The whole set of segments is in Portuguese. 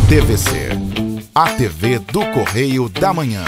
TVC, a TV do Correio da Manhã.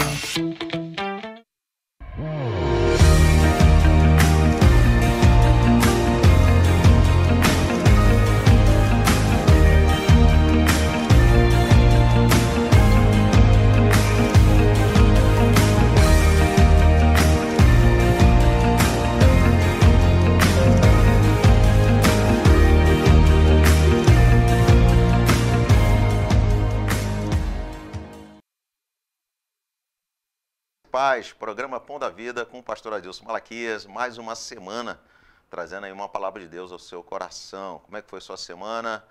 Paz, programa Pão da Vida com o pastor Adilson Malaquias, mais uma semana trazendo aí uma palavra de Deus ao seu coração. Como é que foi sua semana?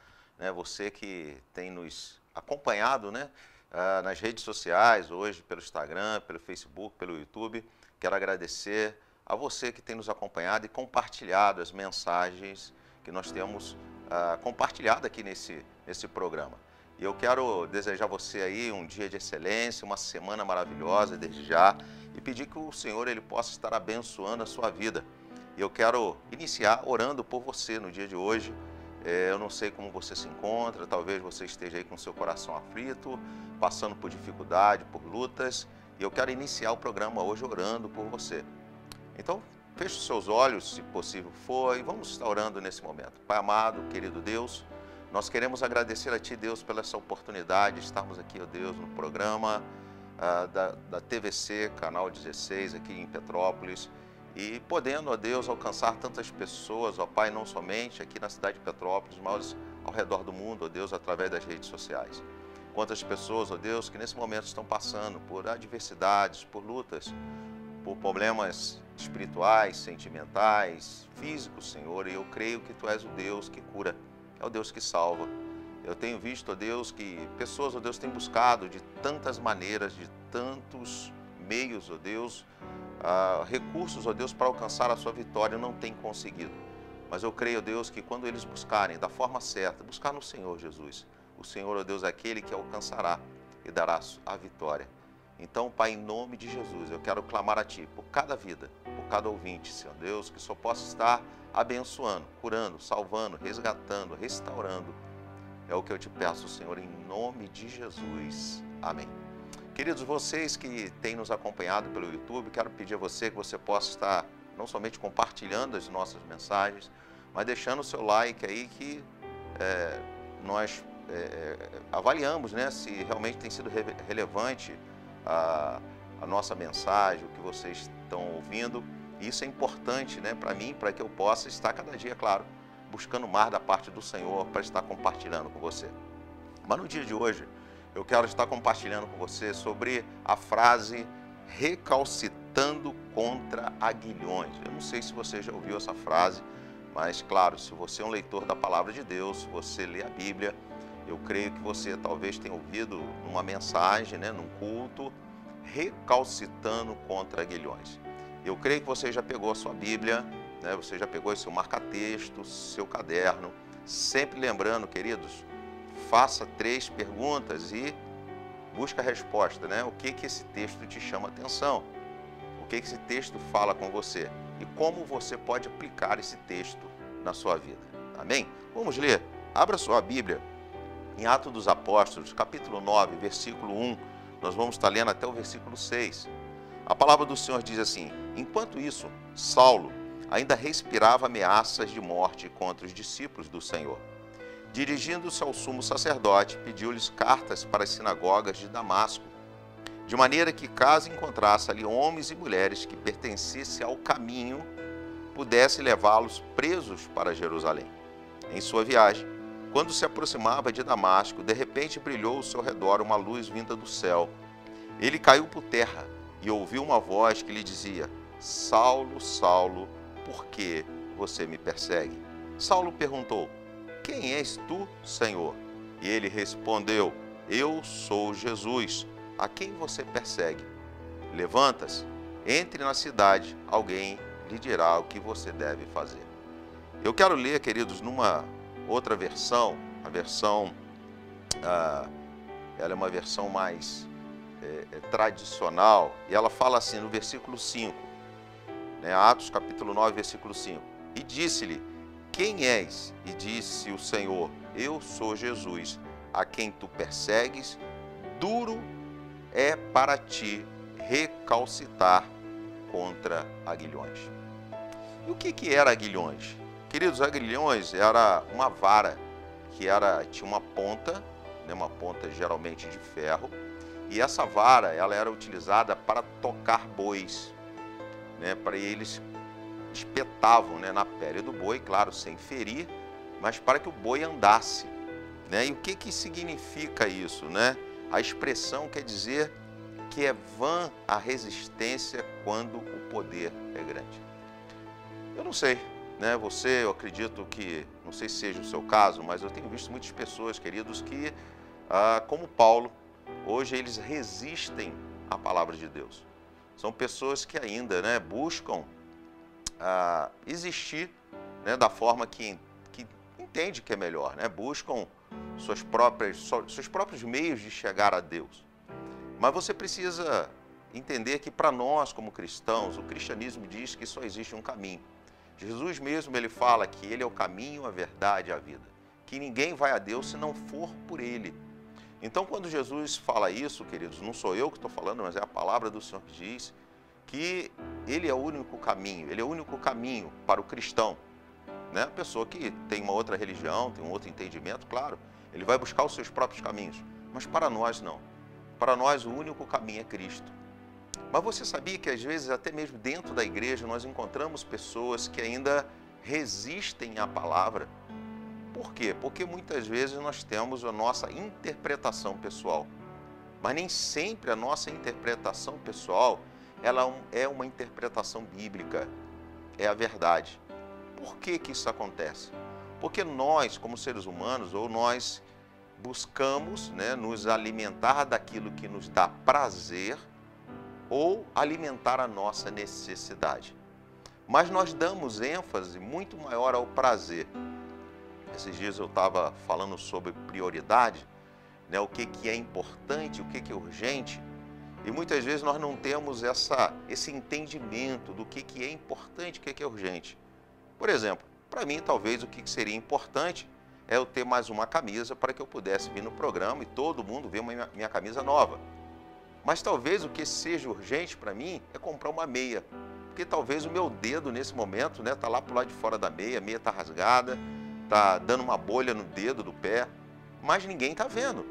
Você que tem nos acompanhado, nas redes sociais, hoje pelo Instagram, pelo Facebook, pelo YouTube, quero agradecer a você que tem nos acompanhado e compartilhado as mensagens que nós temos compartilhado aqui nesse programa. E eu quero desejar a você aí um dia de excelência, uma semana maravilhosa desde já e pedir que o Senhor ele possa estar abençoando a sua vida. E eu quero iniciar orando por você no dia de hoje. Eu não sei como você se encontra, talvez você esteja aí com seu coração aflito, passando por dificuldade, por lutas. E eu quero iniciar o programa hoje orando por você. Então, feche os seus olhos, se possível for, e vamos estar orando nesse momento. Pai amado, querido Deus, nós queremos agradecer a Ti, Deus, pela essa oportunidade de estarmos aqui, ó Deus, no programa da TVC, Canal 16, aqui em Petrópolis, e podendo, ó Deus, alcançar tantas pessoas, ó Pai, não somente aqui na cidade de Petrópolis, mas ao redor do mundo, ó Deus, através das redes sociais. Quantas pessoas, ó Deus, que nesse momento estão passando por adversidades, por lutas, por problemas espirituais, sentimentais, físicos, Senhor, e eu creio que Tu és o Deus que cura. É o Deus que salva. Eu tenho visto, ó Deus, que pessoas, ó Deus, têm buscado de tantas maneiras, de tantos meios, ó Deus, recursos, ó Deus, para alcançar a sua vitória, não têm conseguido. Mas eu creio, ó Deus, que quando eles buscarem da forma certa, buscar no Senhor Jesus, o Senhor, ó Deus, é aquele que alcançará e dará a vitória. Então, Pai, em nome de Jesus, eu quero clamar a Ti por cada vida, por cada ouvinte, Senhor Deus, que só possa estar abençoando, curando, salvando, resgatando, restaurando. É o que eu te peço, Senhor, em nome de Jesus. Amém. Queridos, vocês que têm nos acompanhado pelo YouTube, quero pedir a você que você possa estar não somente compartilhando as nossas mensagens, mas deixando o seu like aí que nós avaliamos, se realmente tem sido relevante a nossa mensagem, o que vocês estão ouvindo. Isso é importante, para mim, para que eu possa estar cada dia, claro, buscando mais da parte do Senhor para estar compartilhando com você. Mas no dia de hoje, eu quero estar compartilhando com você sobre a frase recalcitando contra aguilhões. Eu não sei se você já ouviu essa frase, mas, claro, se você é um leitor da Palavra de Deus, se você lê a Bíblia, eu creio que você talvez tenha ouvido numa mensagem, num culto, recalcitando contra aguilhões. Eu creio que você já pegou a sua Bíblia, você já pegou o seu marca-texto, seu caderno. Sempre lembrando, queridos, faça 3 perguntas e busque a resposta, O que esse texto te chama a atenção? O que esse texto fala com você? E como você pode aplicar esse texto na sua vida? Amém? Vamos ler. Abra sua Bíblia em Atos dos Apóstolos, capítulo 9, versículo 1. Nós vamos estar lendo até o versículo 6. A palavra do Senhor diz assim: enquanto isso, Saulo ainda respirava ameaças de morte contra os discípulos do Senhor. Dirigindo-se ao sumo sacerdote, pediu-lhes cartas para as sinagogas de Damasco, de maneira que, caso encontrasse ali homens e mulheres que pertencessem ao caminho, pudesse levá-los presos para Jerusalém. Em sua viagem, quando se aproximava de Damasco, de repente brilhou ao seu redor uma luz vinda do céu. Ele caiu por terra e ouviu uma voz que lhe dizia: Saulo, Saulo, por que você me persegue? Saulo perguntou: quem és tu, Senhor? E ele respondeu: eu sou Jesus, a quem você persegue. Levanta-se, entre na cidade, alguém lhe dirá o que você deve fazer. Eu quero ler, queridos, numa outra versão, ela é uma versão mais tradicional, e ela fala assim no versículo 5, Atos capítulo 9, versículo 5. E disse-lhe: quem és? E disse o Senhor: eu sou Jesus, a quem tu persegues, duro é para ti recalcitar contra aguilhões. E o que era aguilhões? Queridos, aguilhões era uma vara que tinha uma ponta, né, uma ponta geralmente de ferro, e essa vara ela era utilizada para tocar bois, né, para eles espetavam, né, na pele do boi, claro, sem ferir, mas para que o boi andasse, né? E o que significa isso, né? A expressão quer dizer que é vã a resistência quando o poder é grande. Eu não sei, né? Eu acredito que, não sei se seja o seu caso, mas eu tenho visto muitas pessoas, queridos, que, como Paulo, hoje eles resistem à palavra de Deus. São pessoas que ainda, né, buscam existir, né, da forma que entende que é melhor, né? Buscam seus próprios meios de chegar a Deus. Mas você precisa entender que para nós, como cristãos, o cristianismo diz que só existe um caminho. Jesus mesmo, ele fala que ele é o caminho, a verdade e a vida. Que ninguém vai a Deus se não for por ele. Então, quando Jesus fala isso, queridos, não sou eu que estou falando, mas é a palavra do Senhor que diz que ele é o único caminho, ele é o único caminho para o cristão. Né? A pessoa que tem uma outra religião, tem um outro entendimento, claro, ele vai buscar os seus próprios caminhos. Mas para nós, não. Para nós, o único caminho é Cristo. Mas você sabia que, às vezes, até mesmo dentro da igreja, nós encontramos pessoas que ainda resistem à palavra? Por quê? Porque muitas vezes nós temos a nossa interpretação pessoal. Mas nem sempre a nossa interpretação pessoal ela é uma interpretação bíblica, é a verdade. Por que isso acontece? Porque nós, como seres humanos, ou nós buscamos, né, nos alimentar daquilo que nos dá prazer ou alimentar a nossa necessidade. Mas nós damos ênfase muito maior ao prazer. Esses dias eu estava falando sobre prioridade, né, o que é importante, o que é urgente, e muitas vezes nós não temos esse entendimento do que é importante, o que é urgente. Por exemplo, para mim, talvez o que seria importante é eu ter mais uma camisa para que eu pudesse vir no programa e todo mundo ver minha camisa nova. Mas talvez o que seja urgente para mim é comprar uma meia, porque talvez o meu dedo nesse momento está lá para o lado de fora da meia, a meia está rasgada, está dando uma bolha no dedo do pé, mas ninguém está vendo.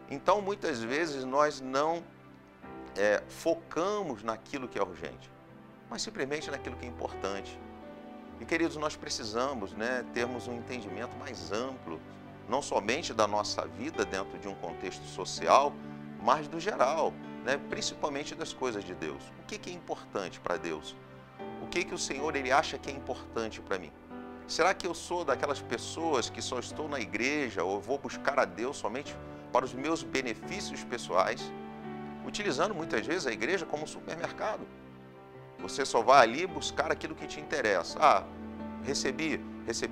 Então, muitas vezes, nós não focamos naquilo que é urgente, mas simplesmente naquilo que é importante. E, queridos, nós precisamos, né, termos um entendimento mais amplo, não somente da nossa vida dentro de um contexto social, mas do geral, né, principalmente das coisas de Deus. O que é importante para Deus? O que o Senhor ele acha que é importante para mim? Será que eu sou daquelas pessoas que só estou na igreja ou vou buscar a Deus somente para os meus benefícios pessoais, utilizando muitas vezes a igreja como um supermercado? Você só vai ali buscar aquilo que te interessa. Recebi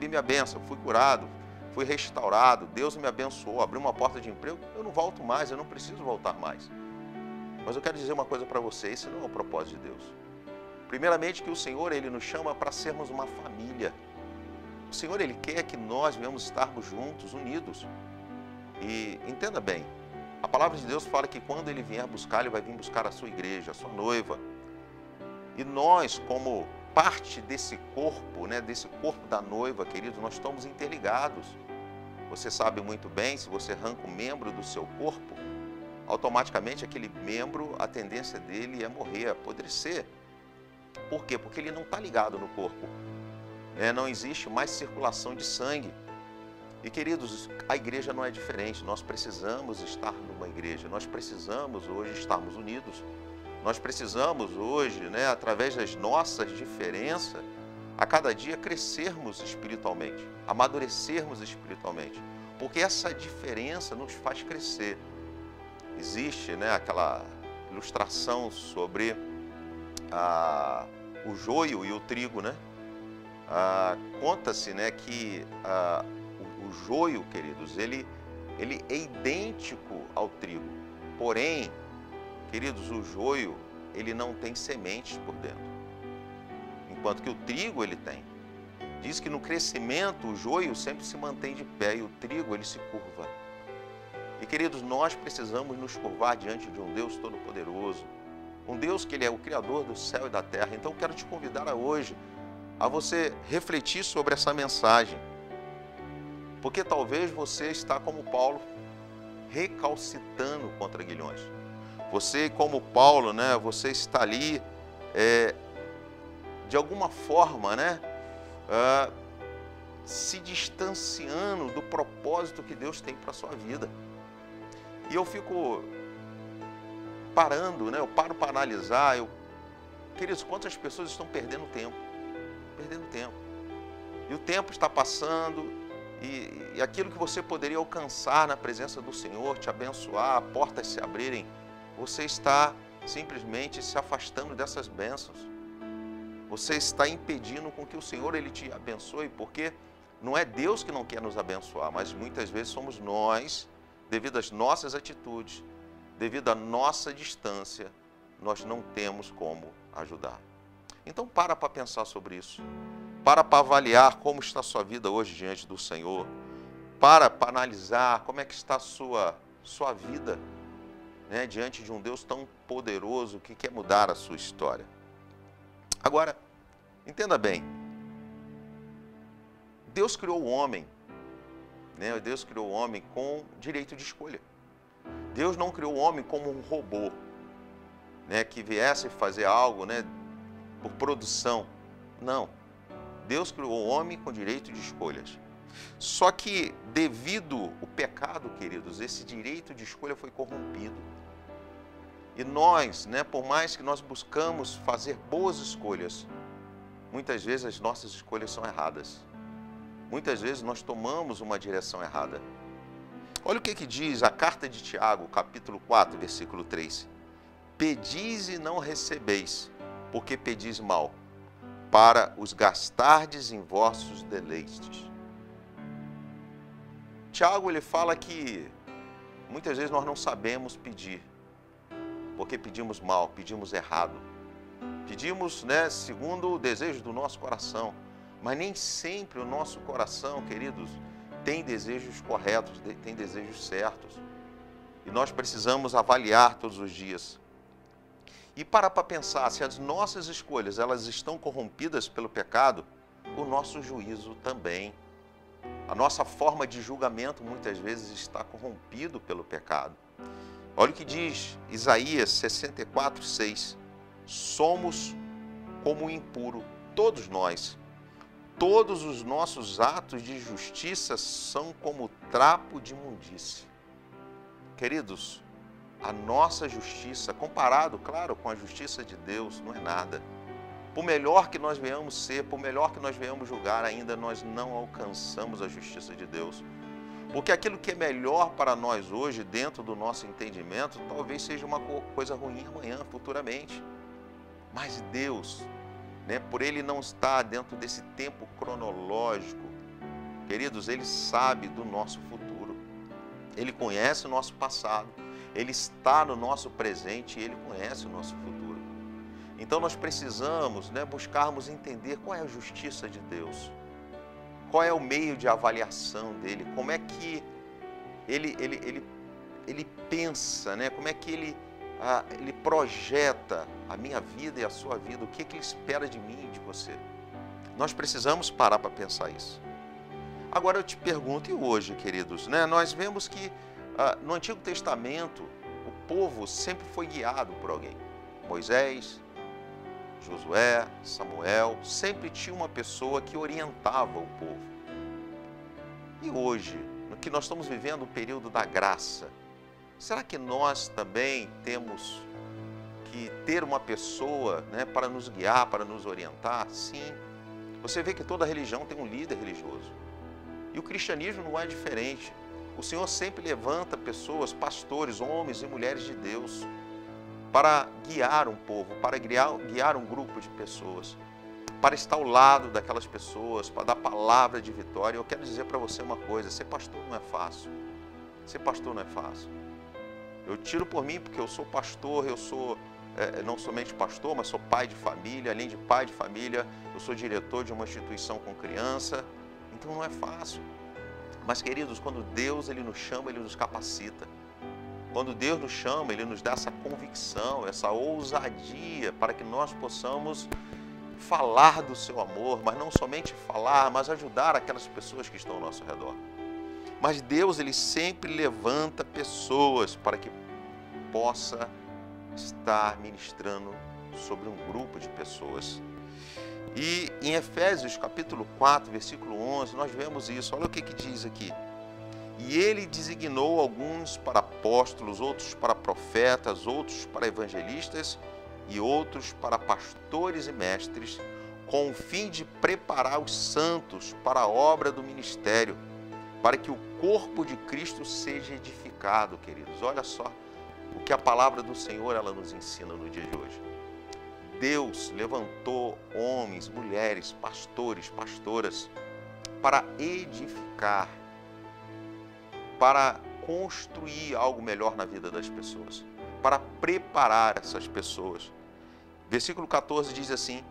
minha bênção, fui curado, fui restaurado, Deus me abençoou, abriu uma porta de emprego, eu não volto mais, eu não preciso voltar mais. Mas eu quero dizer uma coisa para você, esse não é o propósito de Deus. Primeiramente que o Senhor, ele nos chama para sermos uma família. O Senhor, ele quer que nós venhamos estarmos juntos, unidos. E entenda bem, a palavra de Deus fala que quando ele vier buscar, ele vai vir buscar a sua igreja, a sua noiva. E nós, como parte desse corpo, né, desse corpo da noiva, queridos, nós estamos interligados. Você sabe muito bem, se você arranca um membro do seu corpo, automaticamente aquele membro, a tendência dele é morrer, é apodrecer. Por quê? Porque ele não está ligado no corpo. Não existe mais circulação de sangue. E, queridos, a igreja não é diferente. Nós precisamos estar numa igreja. Nós precisamos hoje estarmos unidos. Nós precisamos hoje, né, através das nossas diferenças, a cada dia crescermos espiritualmente, amadurecermos espiritualmente. Porque essa diferença nos faz crescer. Existe, né, aquela ilustração sobre o joio e o trigo, né? Conta-se, né, que o joio, queridos, ele é idêntico ao trigo. Porém, queridos, o joio, ele não tem sementes por dentro. Enquanto que o trigo, ele tem. Diz que no crescimento, o joio sempre se mantém de pé e o trigo, ele se curva. E, queridos, nós precisamos nos curvar diante de um Deus Todo-Poderoso, um Deus que Ele é o Criador do céu e da terra. Então, quero te convidar hoje a você refletir sobre essa mensagem, porque talvez você está como Paulo, recalcitando contra aguilhões. Você, como Paulo, né, você está ali, de alguma forma, né, se distanciando do propósito que Deus tem para a sua vida. E eu fico parando, né, eu paro para analisar, queridos, quantas pessoas estão perdendo tempo. Perdendo tempo. E o tempo está passando e aquilo que você poderia alcançar na presença do Senhor, te abençoar, portas se abrirem, você está simplesmente se afastando dessas bênçãos. Você está impedindo com que o Senhor Ele te abençoe, porque não é Deus que não quer nos abençoar, mas muitas vezes somos nós, devido às nossas atitudes, devido à nossa distância, nós não temos como ajudar. Então para pensar sobre isso. Para avaliar como está a sua vida hoje diante do Senhor. Para analisar como é que está a sua vida, né, diante de um Deus tão poderoso que quer mudar a sua história. Agora, entenda bem. Deus criou o homem, né? Deus criou o homem com direito de escolha. Deus não criou o homem como um robô, né, que viesse fazer algo, né, por produção. Não. Deus criou o homem com direito de escolhas. Só que, devido ao pecado, queridos, esse direito de escolha foi corrompido. E nós, né, por mais que nós buscamos fazer boas escolhas, muitas vezes as nossas escolhas são erradas. Muitas vezes nós tomamos uma direção errada. Olha o que diz a carta de Tiago, capítulo 4, versículo 3. Pedis e não recebeis, porque pedis mal, para os gastardes em vossos deleites. Tiago, ele fala que muitas vezes nós não sabemos pedir, porque pedimos mal, pedimos errado. Pedimos, né, segundo o desejo do nosso coração, mas nem sempre o nosso coração, queridos, tem desejos corretos, tem desejos certos. E nós precisamos avaliar todos os dias. E para pensar, se as nossas escolhas elas estão corrompidas pelo pecado, o nosso juízo também. A nossa forma de julgamento muitas vezes está corrompido pelo pecado. Olha o que diz Isaías 64, 6. Somos como impuro, todos nós. Todos os nossos atos de justiça são como trapo de imundície. Queridos, a nossa justiça, comparado, claro, com a justiça de Deus, não é nada. Por melhor que nós venhamos ser, por melhor que nós venhamos julgar, ainda nós não alcançamos a justiça de Deus. Porque aquilo que é melhor para nós hoje, dentro do nosso entendimento, talvez seja uma coisa ruim amanhã, futuramente. Mas Deus, né, por Ele não estar dentro desse tempo cronológico, queridos, Ele sabe do nosso futuro. Ele conhece o nosso passado. Ele está no nosso presente e Ele conhece o nosso futuro. Então nós precisamos, né, buscarmos entender qual é a justiça de Deus. Qual é o meio de avaliação dEle. Como é que Ele pensa, né? Como é que Ele projeta a minha vida e a sua vida. O que Ele espera de mim e de você. Nós precisamos parar para pensar isso. Agora eu te pergunto, e hoje, queridos, né? Nós vemos que no Antigo Testamento, o povo sempre foi guiado por alguém. Moisés, Josué, Samuel, sempre tinha uma pessoa que orientava o povo. E hoje, no que nós estamos vivendo o período da graça, será que nós também temos que ter uma pessoa, né, para nos guiar, para nos orientar? Sim. Você vê que toda religião tem um líder religioso. E o cristianismo não é diferente. O Senhor sempre levanta pessoas, pastores, homens e mulheres de Deus, para guiar um povo, para guiar um grupo de pessoas, para estar ao lado daquelas pessoas, para dar palavra de vitória. Eu quero dizer para você uma coisa, ser pastor não é fácil. Ser pastor não é fácil. Eu tiro por mim porque eu sou pastor, eu sou não somente pastor, mas sou pai de família. Além de pai de família, eu sou diretor de uma instituição com criança. Então não é fácil. Mas, queridos, quando Deus Ele nos chama, Ele nos capacita. Quando Deus nos chama, Ele nos dá essa convicção, essa ousadia para que nós possamos falar do seu amor, mas não somente falar, mas ajudar aquelas pessoas que estão ao nosso redor. Mas Deus, Ele sempre levanta pessoas para que possa estar ministrando sobre um grupo de pessoas. E em Efésios capítulo 4, versículo 11, nós vemos isso. Olha o que diz aqui. E Ele designou alguns para apóstolos, outros para profetas, outros para evangelistas e outros para pastores e mestres, com o fim de preparar os santos para a obra do ministério, para que o corpo de Cristo seja edificado, queridos. Olha só o que a palavra do Senhor ela nos ensina no dia de hoje. Deus levantou homens, mulheres, pastores, pastoras para edificar, para construir algo melhor na vida das pessoas, para preparar essas pessoas. Versículo 14 diz assim: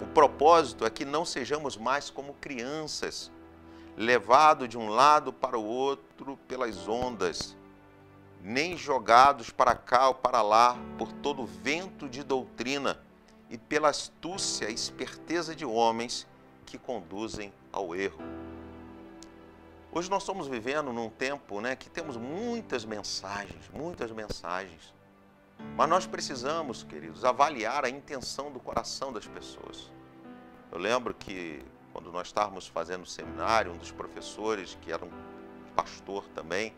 o propósito é que não sejamos mais como crianças, levados de um lado para o outro pelas ondas, nem jogados para cá ou para lá por todo vento de doutrina e pela astúcia e esperteza de homens que conduzem ao erro. Hoje nós estamos vivendo num tempo, que temos muitas mensagens, mas nós precisamos, queridos, avaliar a intenção do coração das pessoas. Eu lembro que quando nós estávamos fazendo o seminário, um dos professores, que era um pastor também,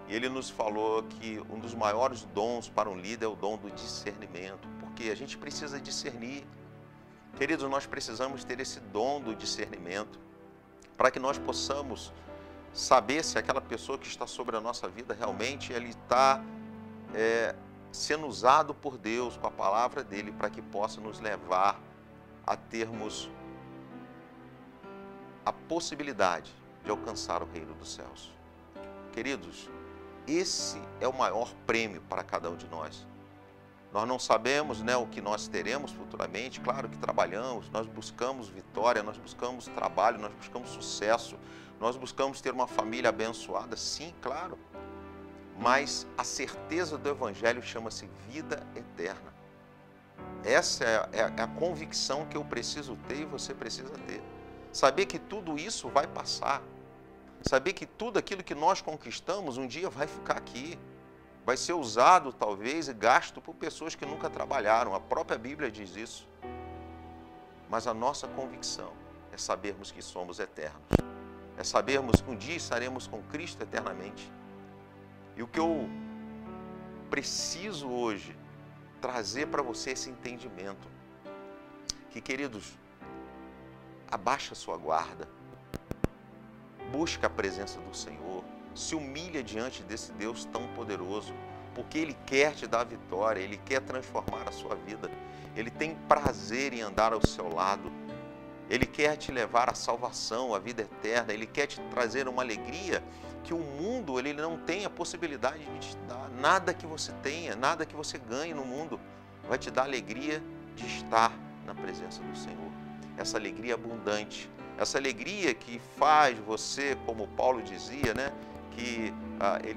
e ele nos falou que um dos maiores dons para um líder é o dom do discernimento, porque a gente precisa discernir. Queridos, nós precisamos ter esse dom do discernimento para que nós possamos saber se aquela pessoa que está sobre a nossa vida realmente ele está sendo usado por Deus com a palavra dele para que possa nos levar a termos a possibilidade de alcançar o reino dos céus. Queridos, esse é o maior prêmio para cada um de nós. Nós não sabemos, o que nós teremos futuramente. Claro que trabalhamos, nós buscamos vitória, nós buscamos trabalho, nós buscamos sucesso, nós buscamos ter uma família abençoada, sim, claro. Mas a certeza do Evangelho chama-se vida eterna. Essa é a convicção que eu preciso ter e você precisa ter. Saber que tudo isso vai passar. Saber que tudo aquilo que nós conquistamos um dia vai ficar aqui. Vai ser usado, talvez, e gasto por pessoas que nunca trabalharam. A própria Bíblia diz isso. Mas a nossa convicção é sabermos que somos eternos. É sabermos que um dia estaremos com Cristo eternamente. E o que eu preciso hoje trazer para você esse entendimento. Que, queridos, abaixa a sua guarda. Busca a presença do Senhor. Se humilha diante desse Deus tão poderoso, porque Ele quer te dar vitória, Ele quer transformar a sua vida, Ele tem prazer em andar ao seu lado, Ele quer te levar à salvação, à vida eterna, Ele quer te trazer uma alegria que o mundo ele não tem a possibilidade de te dar. Nada que você tenha, nada que você ganhe no mundo vai te dar alegria de estar na presença do Senhor. Essa alegria abundante, essa alegria que faz você, como Paulo dizia, que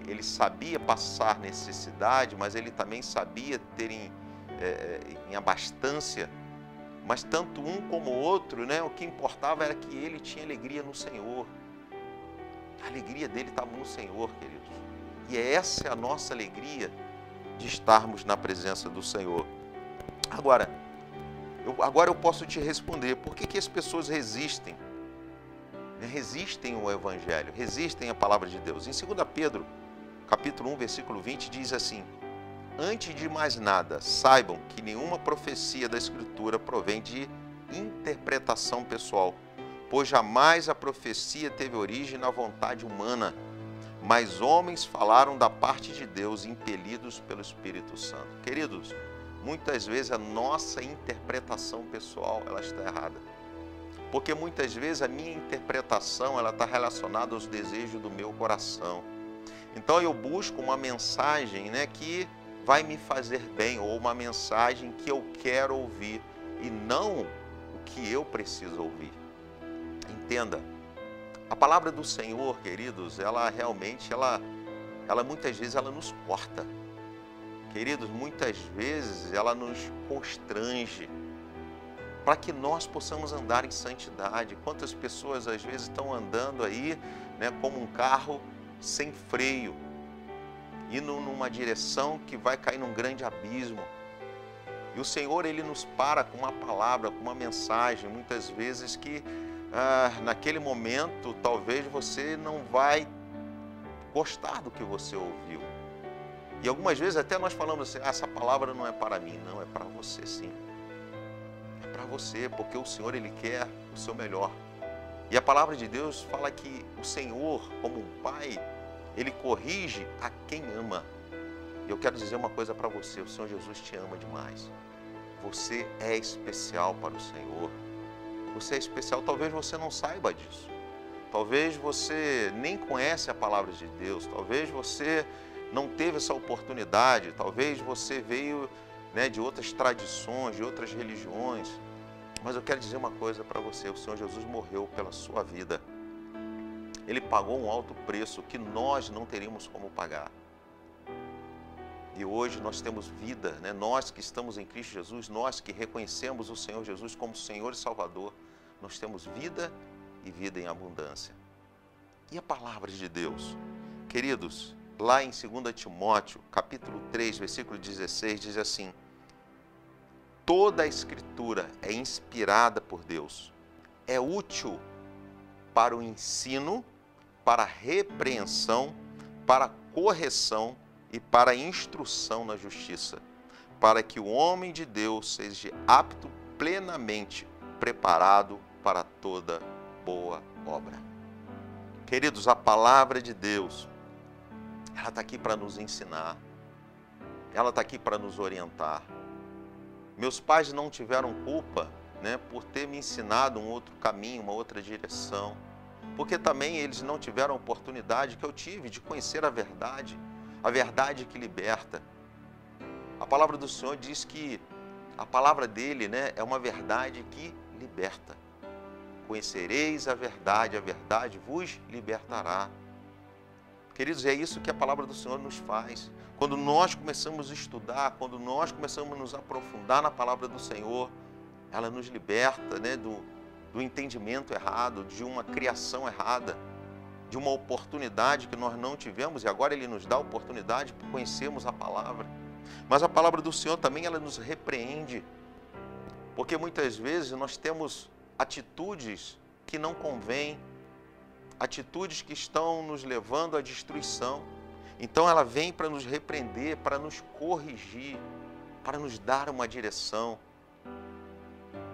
ele sabia passar necessidade, mas ele também sabia ter em abastança. Mas tanto um como o outro, o que importava era que ele tinha alegria no Senhor. A alegria dele estava no Senhor, queridos. E essa é a nossa alegria de estarmos na presença do Senhor. Agora eu posso te responder, por que as pessoas resistem? Resistem ao Evangelho, resistem à palavra de Deus. Em 2 Pedro, capítulo 1, versículo 20, diz assim: antes de mais nada, saibam que nenhuma profecia da Escritura provém de interpretação pessoal, pois jamais a profecia teve origem na vontade humana, mas homens falaram da parte de Deus, impelidos pelo Espírito Santo. Queridos, muitas vezes a nossa interpretação pessoal ela está errada. Porque muitas vezes a minha interpretação ela está relacionada aos desejos do meu coração. Então eu busco uma mensagem que vai me fazer bem, ou uma mensagem que eu quero ouvir, e não o que eu preciso ouvir. Entenda, A palavra do Senhor, queridos, ela realmente, ela muitas vezes ela nos corta. Queridos, muitas vezes ela nos constrange para que nós possamos andar em santidade. Quantas pessoas às vezes estão andando aí, né, como um carro sem freio, indo numa direção que vai cair num grande abismo. E o Senhor, Ele nos para com uma palavra, com uma mensagem, muitas vezes que naquele momento talvez você não vai gostar do que você ouviu. E algumas vezes até nós falamos assim, essa palavra não é para mim, não, é para você sim. É para você, porque o Senhor, Ele quer o seu melhor. E a palavra de Deus fala que o Senhor, como um pai, Ele corrige a quem ama. E eu quero dizer uma coisa para você, o Senhor Jesus te ama demais. Você é especial para o Senhor. Você é especial, talvez você não saiba disso. Talvez você nem conhece a palavra de Deus. Talvez você não teve essa oportunidade. Talvez você veio, né, de outras tradições, de outras religiões. Mas eu quero dizer uma coisa para você. O Senhor Jesus morreu pela sua vida. Ele pagou um alto preço que nós não teríamos como pagar. E hoje nós temos vida, né? Nós que estamos em Cristo Jesus, nós que reconhecemos o Senhor Jesus como Senhor e Salvador, nós temos vida e vida em abundância. E a palavra de Deus? Queridos, lá em 2 Timóteo, capítulo 3, versículo 16, diz assim: toda a Escritura é inspirada por Deus, é útil para o ensino, para a repreensão, para a correção e para a instrução na justiça, para que o homem de Deus seja apto plenamente preparado para toda boa obra. Queridos, a palavra de Deus, ela está aqui para nos ensinar, ela está aqui para nos orientar. Meus pais não tiveram culpa, né, por ter me ensinado um outro caminho, uma outra direção, porque também eles não tiveram a oportunidade que eu tive de conhecer a verdade que liberta. A palavra do Senhor diz que a palavra dele, né, é uma verdade que liberta. Conhecereis a verdade vos libertará. Queridos, é isso que a palavra do Senhor nos faz. Quando nós começamos a estudar, quando nós começamos a nos aprofundar na palavra do Senhor, ela nos liberta, né, do entendimento errado, de uma criação errada, de uma oportunidade que nós não tivemos, e agora Ele nos dá a oportunidade de conhecermos a palavra. Mas a palavra do Senhor também, ela nos repreende, porque muitas vezes nós temos atitudes que não convêm, atitudes que estão nos levando à destruição. Então ela vem para nos repreender, para nos corrigir, para nos dar uma direção.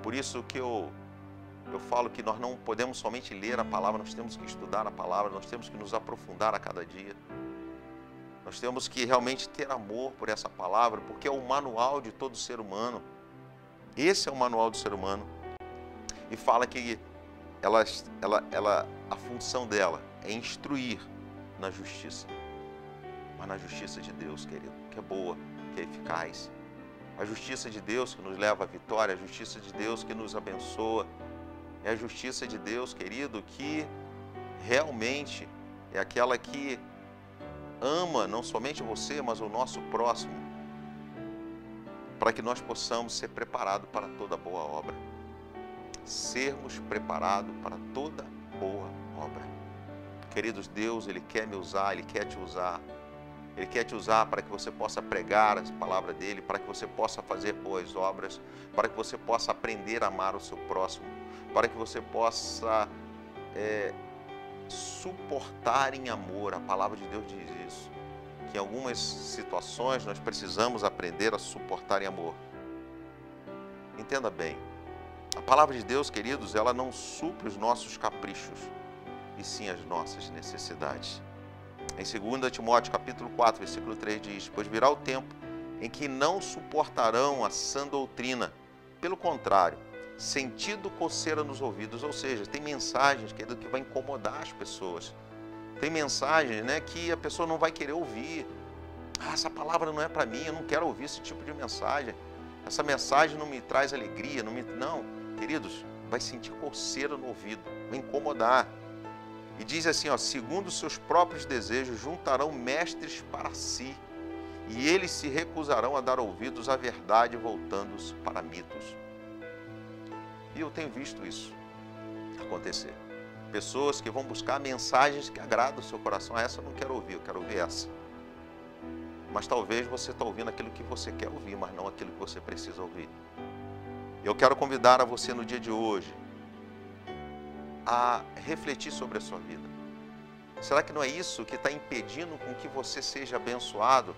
Por isso que eu falo que nós não podemos somente ler a palavra, nós temos que estudar a palavra, nós temos que nos aprofundar a cada dia. Nós temos que realmente ter amor por essa palavra, porque é o manual de todo ser humano. Esse é o manual do ser humano. E fala que a função dela é instruir na justiça. Mas na justiça de Deus, querido, que é boa, que é eficaz. A justiça de Deus que nos leva à vitória, a justiça de Deus que nos abençoa. É a justiça de Deus, querido, que realmente é aquela que ama não somente você, mas o nosso próximo, para que nós possamos ser preparados para toda boa obra. Sermos preparados para toda boa obra. Queridos, Deus, Ele quer me usar, Ele quer te usar. Ele quer te usar para que você possa pregar a palavra dEle, para que você possa fazer boas obras, para que você possa aprender a amar o seu próximo, para que você possa suportar em amor. A palavra de Deus diz isso, que em algumas situações nós precisamos aprender a suportar em amor. Entenda bem, a palavra de Deus, queridos, ela não supre os nossos caprichos, e sim as nossas necessidades. Em 2 Timóteo, capítulo 4, versículo 3 diz: pois virá o tempo em que não suportarão a sã doutrina, pelo contrário, sentido coceira nos ouvidos, ou seja, tem mensagens, querido, que vai incomodar as pessoas. Tem mensagens, né, que a pessoa não vai querer ouvir. Essa palavra não é para mim, eu não quero ouvir esse tipo de mensagem. Essa mensagem não me traz alegria, não, queridos, vai sentir coceira no ouvido, vai incomodar. E diz assim, ó, segundo os seus próprios desejos, juntarão mestres para si, e eles se recusarão a dar ouvidos à verdade, voltando-se para mitos. E eu tenho visto isso acontecer. Pessoas que vão buscar mensagens que agradam o seu coração. Essa eu não quero ouvir, eu quero ouvir essa. Mas talvez você está ouvindo aquilo que você quer ouvir, mas não aquilo que você precisa ouvir. Eu quero convidar a você no dia de hoje a refletir sobre a sua vida. Será que não é isso que está impedindo com que você seja abençoado?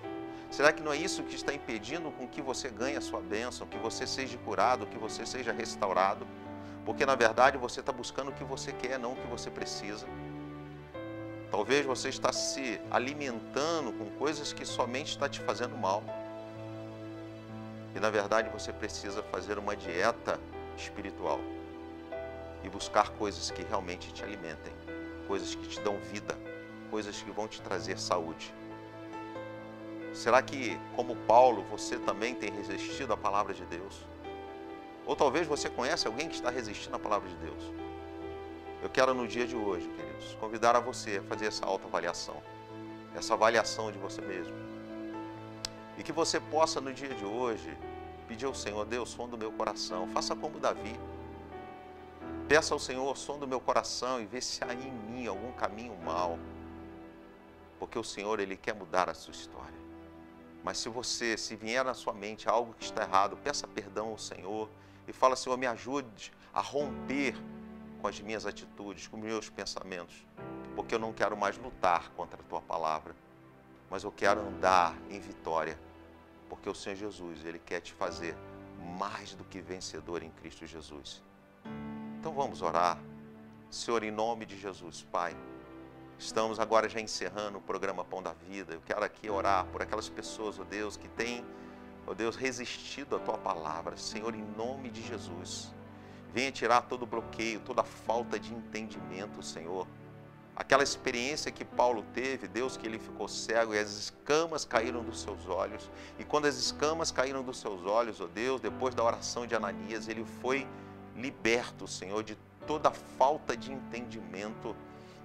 Será que não é isso que está impedindo com que você ganhe a sua bênção, que você seja curado, que você seja restaurado? Porque na verdade você está buscando o que você quer, não o que você precisa. Talvez você está se alimentando com coisas que somente está te fazendo mal. E na verdade você precisa fazer uma dieta espiritual e buscar coisas que realmente te alimentem, coisas que te dão vida, coisas que vão te trazer saúde. Será que, como Paulo, você também tem resistido à palavra de Deus? Ou talvez você conhece alguém que está resistindo à palavra de Deus? Eu quero no dia de hoje, queridos, convidar a você a fazer essa autoavaliação, essa avaliação de você mesmo. E que você possa no dia de hoje pedir ao Senhor, Deus, som do meu coração, faça como Davi. Peça ao Senhor, som do meu coração e vê se há em mim algum caminho mau. Porque o Senhor, Ele quer mudar a sua história. Mas se vier na sua mente algo que está errado, peça perdão ao Senhor e fala, Senhor, me ajude a romper com as minhas atitudes, com os meus pensamentos, porque eu não quero mais lutar contra a Tua palavra, mas eu quero andar em vitória, porque o Senhor Jesus, Ele quer te fazer mais do que vencedor em Cristo Jesus. Então vamos orar. Senhor, em nome de Jesus, Pai, estamos agora já encerrando o programa Pão da Vida. Eu quero aqui orar por aquelas pessoas, ó Deus, que têm, ó Deus, resistido à Tua palavra. Senhor, em nome de Jesus, venha tirar todo o bloqueio, toda a falta de entendimento, Senhor. Aquela experiência que Paulo teve, Deus, que ele ficou cego e as escamas caíram dos seus olhos. E quando as escamas caíram dos seus olhos, ó Deus, depois da oração de Ananias, ele foi liberto, Senhor, de toda a falta de entendimento.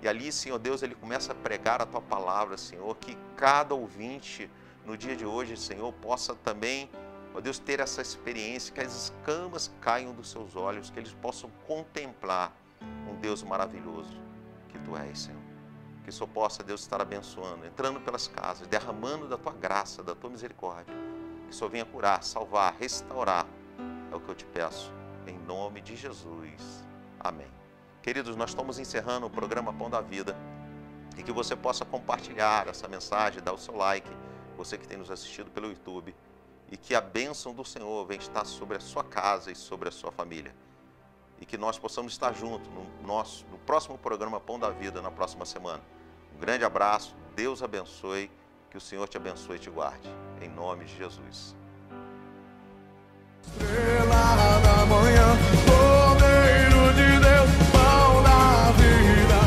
E ali, Senhor Deus, Ele começa a pregar a Tua palavra, Senhor, que cada ouvinte no dia de hoje, Senhor, possa também, ó Deus, ter essa experiência, que as escamas caiam dos seus olhos, que eles possam contemplar um Deus maravilhoso que Tu és, Senhor. Que só possa, Deus, estar abençoando, entrando pelas casas, derramando da Tua graça, da Tua misericórdia. Que só venha curar, salvar, restaurar. É o que eu te peço, em nome de Jesus. Amém. Queridos, nós estamos encerrando o programa Pão da Vida e que você possa compartilhar essa mensagem, dar o seu like, você que tem nos assistido pelo YouTube, e que a bênção do Senhor venha estar sobre a sua casa e sobre a sua família. E que nós possamos estar juntos no próximo programa Pão da Vida, na próxima semana. Um grande abraço, Deus abençoe, que o Senhor te abençoe e te guarde. Em nome de Jesus. Estrela da manhã, Cordeiro de Deus, pão da vida.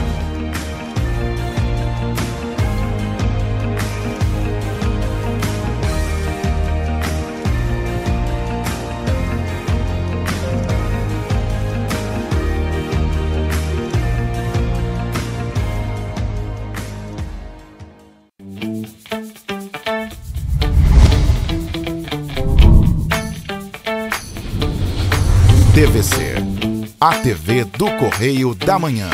TVC, a TV do Correio da Manhã.